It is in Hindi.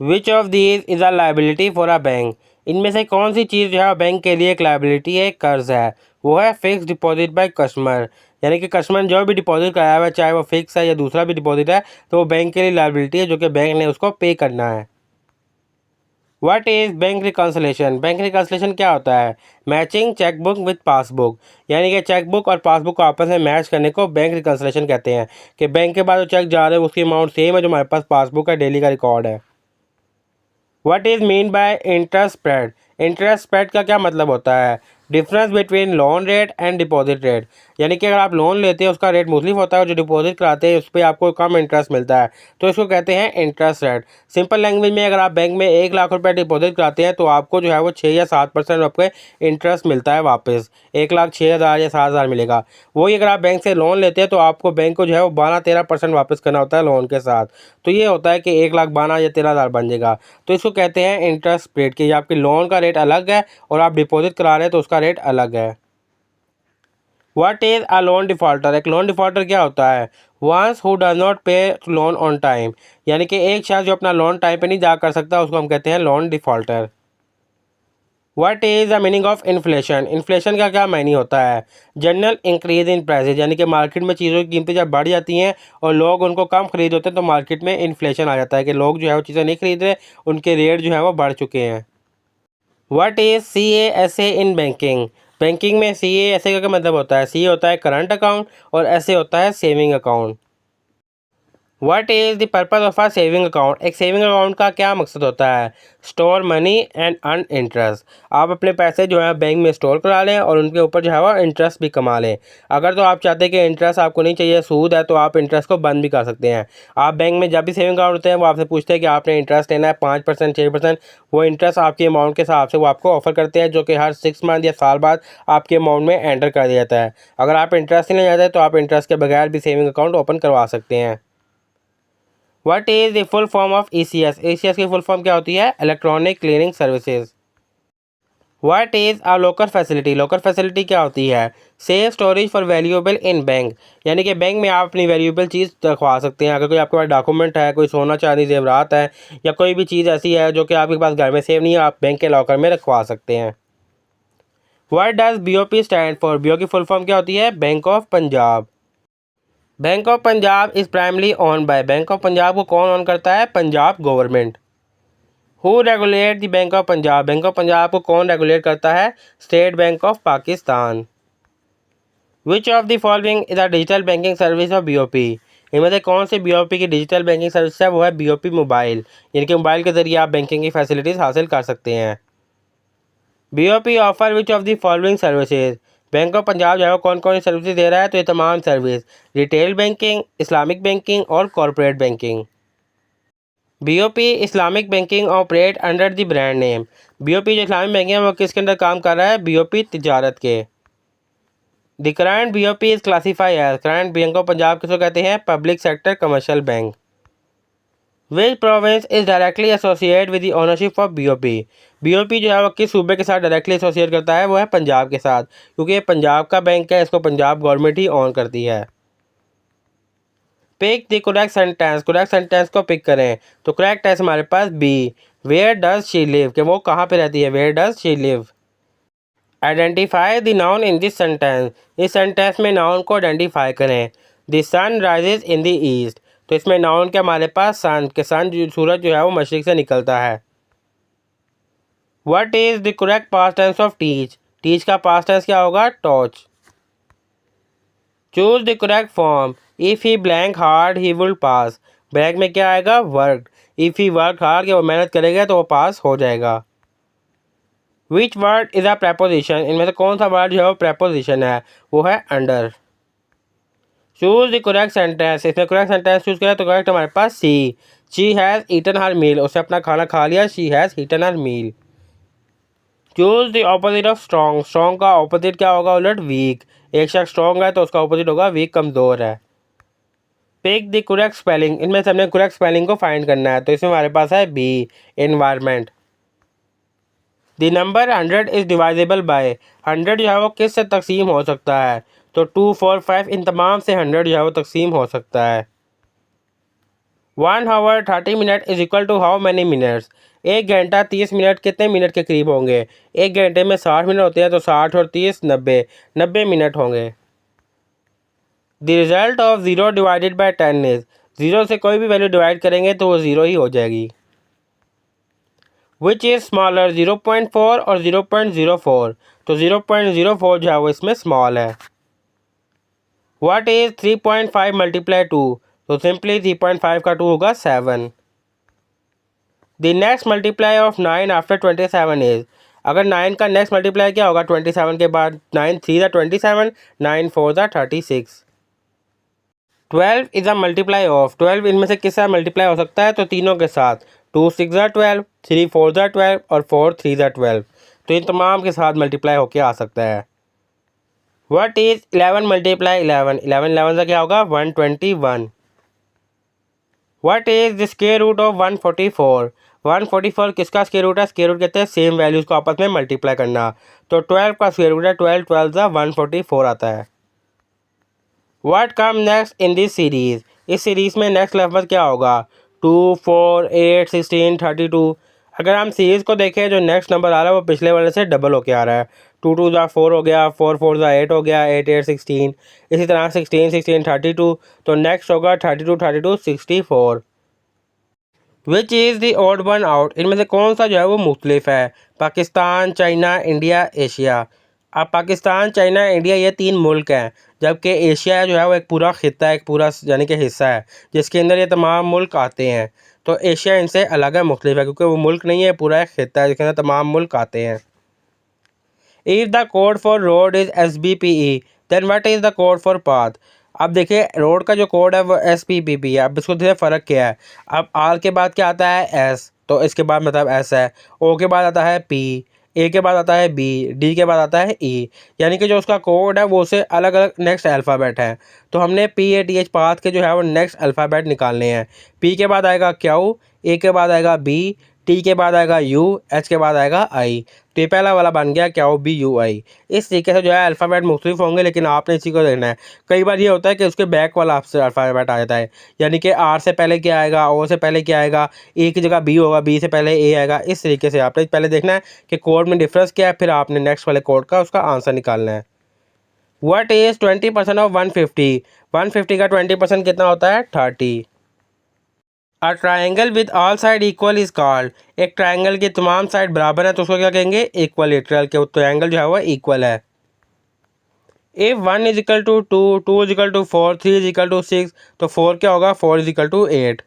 Which of these is a liability for a bank. इनमें से कौन सी चीज़ जो है बैंक के लिए एक लाइबिलिटी है, एक कर्ज है। वो है फिक्स डिपॉजिट बाय कस्टमर, यानी कि कस्टमर ने जो भी डिपॉजिट कराया हुआ है, चाहे वो फिक्स है या दूसरा भी डिपॉजिट है, तो वो बैंक के लिए लाइबिलिटी है जो कि बैंक ने उसको पे करना है। What is bank reconciliation. Bank reconciliation क्या होता है? मैचिंग चेकबुक विद पासबुक, यानी कि चेकबुक और पासबुक को आपस में मैच करने को बैंक रिकन्सिलेशन कहते हैं। कि बैंक के पास जो चेक जा रहे हैं उसकी अमाउंट सेम है जो हमारे पास पासबुक का डेली का रिकॉर्ड है। What is mean by interest spread. Interest spread का क्या मतलब होता है? Difference between loan rate and deposit rate, यानी कि अगर आप लोन लेते हैं उसका रेट मुख्तलिफ होता है और जो डिपॉजिट कराते हैं उस पर आपको कम इंटरेस्ट मिलता है, तो इसको कहते हैं इंटरेस्ट रेट। सिंपल लैंग्वेज में अगर आप बैंक में 1 लाख रुपये डिपॉजिट कराते हैं तो आपको जो है वो 6 या 7% आपके इंटरेस्ट मिलता है वापस। 1,06,000 या 7,000 मिलेगा। वही अगर आप बैंक से लोन लेते हैं तो आपको बैंक को जो है वो 12-13% वापस करना होता है लोन के साथ। तो ये होता है कि 1,12,000 या 13,000 बन जाएगा। तो इसको कहते हैं इंटरेस्ट रेट, कि आपके लोन का रेट अलग है और आप डिपॉजिट करा रहे हैं तो उसका रेट अलग है। What is a loan defaulter. एक लोन डिफ़ॉल्टर क्या होता है? वंस हु डज नॉट पे लोन ऑन टाइम, यानी कि एक शख्स जो अपना लोन टाइम पे नहीं अदा कर सकता उसको हम कहते हैं loan defaulter. What is the meaning of inflation. Inflation का क्या मायने होता है? जनरल इंक्रीज इन प्राइसेज, यानी कि मार्केट में चीज़ों की कीमतें जब बढ़ जाती हैं और लोग उनको कम खरीद होते हैं तो मार्केट में इन्फ्लेशन आ जाता है कि लोग जो है वो चीज़ें नहीं खरीद रहे, उनके रेट जो है वो बढ़ चुके हैं। What is CASA in banking. Banking में CASA का क्या मतलब होता है? C होता है करंट अकाउंट और SA होता है saving account. What is the purpose of a saving account. एक सेविंग अकाउंट का क्या मकसद होता है? Store money and earn interest. आप अपने पैसे जो है बैंक में स्टोर करा लें और उनके ऊपर जो है वो इंटरेस्ट भी कमा लें। अगर तो आप चाहते हैं कि इंटरेस्ट आपको नहीं चाहिए, सूद है, तो आप इंटरेस्ट को बंद भी कर सकते हैं। आप बैंक में जब भी सेविंग अकाउंट होते हैं वो आपसे पूछते हैं कि आपने इंटरेस्ट लेना है 5%, 6%। वो इंटरेस्ट आपकी अमाउंट के हिसाब से वो आपको ऑफर करते हैं जो कि हर 6 मंथ या साल बाद आपके अमाउंट में एंटर कर दिया जाता है। अगर आप इंटरेस्ट नहीं लेना चाहते तो आप इंटरेस्ट के बगैर भी सेविंग अकाउंट ओपन करवा सकते हैं। What is the full form of ECS। ECS की फुल फॉर्म क्या होती है? Electronic clearing services. What is a locker facility. Locker facility क्या होती है? Safe storage for valuable in bank, यानी कि बैंक में आप अपनी वैल्यूएबल चीज़ रखवा सकते हैं। अगर कोई आपके पास डॉक्यूमेंट है, कोई सोना चांदी जेवरात है या कोई भी चीज़ ऐसी है जो कि आपके पास घर में सेव नहीं है, आप बैंक के लॉकर में रखवा सकते हैं। What does BOP stand for. BOP की फुल फॉर्म क्या होती है? Bank of Punjab. Bank of Punjab is primarily owned by. Bank of Punjab को कौन ओन करता है? Punjab government. Who regulate the bank of Punjab. Bank of Punjab को कौन रेगुलेट करता है? State bank of Pakistan. Which of the following is a digital banking service of BOP। इनमें से कौन सी BOP की डिजिटल बैंकिंग सर्विस है? वो है BOP मोबाइल, यानी कि मोबाइल के जरिए आप बैंकिंग की फैसिलिटीज़ हासिल कर सकते हैं। BOP offer which of the following services. Bank of Punjab जो है वो कौन कौन सी सर्विसेज दे रहा है? तो ये तमाम service retail banking, Islamic banking और corporate banking. BOP Islamic banking operate under the brand name. BOP जो इस्लामिक बैंकिंग है वो किसके अंदर काम कर रहा है? BOP तिजारत के। The current BOP is classify as. Current bank of Punjab किसको कहते हैं? Public sector commercial bank. Which province is directly associate with the ownership of BOP। BOP जो है वो किस सूबे के साथ डायरेक्टली एसोसिएट करता है? वो है पंजाब के साथ, क्योंकि ये पंजाब का बैंक है, इसको पंजाब गवर्नमेंट ही ऑन करती है। Pick the correct sentence. Correct sentence को पिक करें। तो करेक्ट है हमारे पास B। Where does she live, कि वो कहाँ पे रहती है? Where does she live. Identify the noun in this sentence. इस सेंटेंस में नाउन को आइडेंटिफाई करें। The sun rises in the east. तो इसमें नाउन के हमारे पास सन, के सन सूरज जो है वो मशरिक से निकलता है। What is the correct past tense of teach. Teach का पास्ट टेंस क्या होगा? Taught. Choose the correct form. If he blank hard he will pass. Blank में क्या आएगा? Work. If he work hard, कि वो मेहनत करेगा तो वो पास हो जाएगा। Which word is a preposition. इनमें से कौन सा वर्ड जो है वो प्रेपोजिशन है? वो है under. Choose the correct sentence. इसमें करेक्ट सेंटेंस चूज करें तो करेक्ट हमारे पास she has eaten her meal. उसने अपना खाना खा लिया। She has eaten her meal. Choose the opposite of strong. Strong का ऑपोजिट क्या होगा? उलट वीक। एक शख्स स्ट्रॉन्ग है तो उसका ऑपोजिट होगा वीक, कमज़ोर है। Pick the correct spelling. इनमें से हमने करेक्ट स्पेलिंग को फाइंड करना है, तो इसमें हमारे पास है B, environment. The number 100 is divisible by. 100 जो है वो किस से तकसीम हो सकता है? तो 2, 4, 5 इन तमाम से 100 जो है वो तकसीम हो सकता है। 1 hour 30 minute is equal to how many minutes. 1 घंटा 30 मिनट कितने मिनट के करीब होंगे? 1 घंटे में 60 मिनट होते हैं, तो 60 और 30 90 मिनट होंगे। The result of 0 divided by 10 is, 0 से कोई भी वैल्यू डिवाइड करेंगे तो वो 0 ही हो जाएगी। विच इज़ स्मॉलर 0.4 और 0.04, तो 0.04 जो है वो इसमें स्मॉल है। व्हाट इज़ 3.5 मल्टीप्लाई 2, तो सिंपली 3.5 का 2 होगा 7। The next multiply of 9 after 27 is, अगर 9 का नेक्स्ट मल्टीप्लाई क्या होगा 27 के बाद? 9 3 ज़ा 27, 9 4 ज़ा 36। 12 इज़ अ मल्टीप्लाई ऑफ, 12 इनमें से किसका मल्टीप्लाई हो सकता है? तो तीनों के साथ। 2 6 ज़ा 12, 3 4 ज़ा 12 और 4 3 ज़ा 12, तो इन तमाम के साथ मल्टीप्लाई होके आ सकता है। व्हाट इज़ 11 मल्टीप्लाई 11, 11 11 का क्या होगा 121। What is the square root of 144, 144 किसका स्क्वायर रूट है? स्क्वायर रूट कहते हैं सेम वैल्यूज़ को आपस में मल्टीप्लाई करना, तो 12 का स्क्वायर रूट है 12, 12 ज़ा 144 आता है। What come next in this series, इस सीरीज़ में नेक्स्ट लफ्ज़ क्या होगा? 2 4 8 16 32। अगर हम सीरीज़ को देखें, जो नेक्स्ट नंबर आ रहा है वो पिछले वाले से डबल होके आ रहा है। 2 2 ज़ा 4 हो गया, 4 4 ज़ा 8 हो गया, 8 8 16, इसी तरह 16 16 32, तो नेक्स्ट होगा 32 32 64। Which is the odd one out, इनमें से कौन सा जो है वो मुख्तलिफ है? Pakistan, China, India, Asia. अब पाकिस्तान, चाइना, इंडिया ये 3 मुल्क हैं, जबकि एशिया जो है वो एक पूरा खित्ता है, एक पूरा यानी कि हिस्सा है, जिसके अंदर ये तमाम मुल्क आते हैं। तो एशिया इनसे अलग है, मुख्तलिफ है, क्योंकि वो मुल्क नहीं है, पूरा एक खित्ता है जिसके अंदर तमाम मुल्क आते हैं। If the code for road is SBPE, then what is the code for path. अब देखिए रोड का जो कोड है वो SPPP है। अब इसको देखिए फ़र्क क्या है। अब R के बाद क्या आता है? S, तो इसके बाद मतलब S है। O के बाद आता है P, A के बाद आता है B, D के बाद आता है E, यानी कि जो उसका कोड है वो उसे अलग अलग नेक्स्ट अल्फ़ाबेट है। तो हमने PATH पाथ के जो है वो नेक्स्ट अल्फ़ाबेट निकालने हैं। P के बाद आएगा Q, A के बाद आएगा B, T के बाद आएगा U, H के बाद आएगा I। तो ये पहला वाला बन गया QBUI। इस तरीके से जो है अल्फ़ाबेट मुख्तलिफ होंगे, लेकिन आपने इसी को देखना है। कई बार ये होता है कि उसके बैक वाला आपसे अल्फ़ाबेट आ जाता है, यानी कि R से पहले क्या आएगा, O से पहले क्या आएगा, A की जगह B होगा, B से पहले A आएगा। इस तरीके से आपने पहले देखना है कि कोड में डिफरेंस क्या है, फिर आपने नेक्स्ट वाले कोड का उसका आंसर निकालना है। व्हाट इज़ 20% ऑफ 150, 150 का 20% कितना होता है? 30। A triangle with all side equal is called, एक ट्राइंगल की तमाम साइड बराबर है तो उसको क्या कहेंगे? इक्वलेटरल, के ट्राइंगल जो है वो इक्वल है। If 1 is equal to 2, 2 is equal to 4, 3 is equal to 6, तो 4 क्या होगा? 4 इज इक्वल टू 8।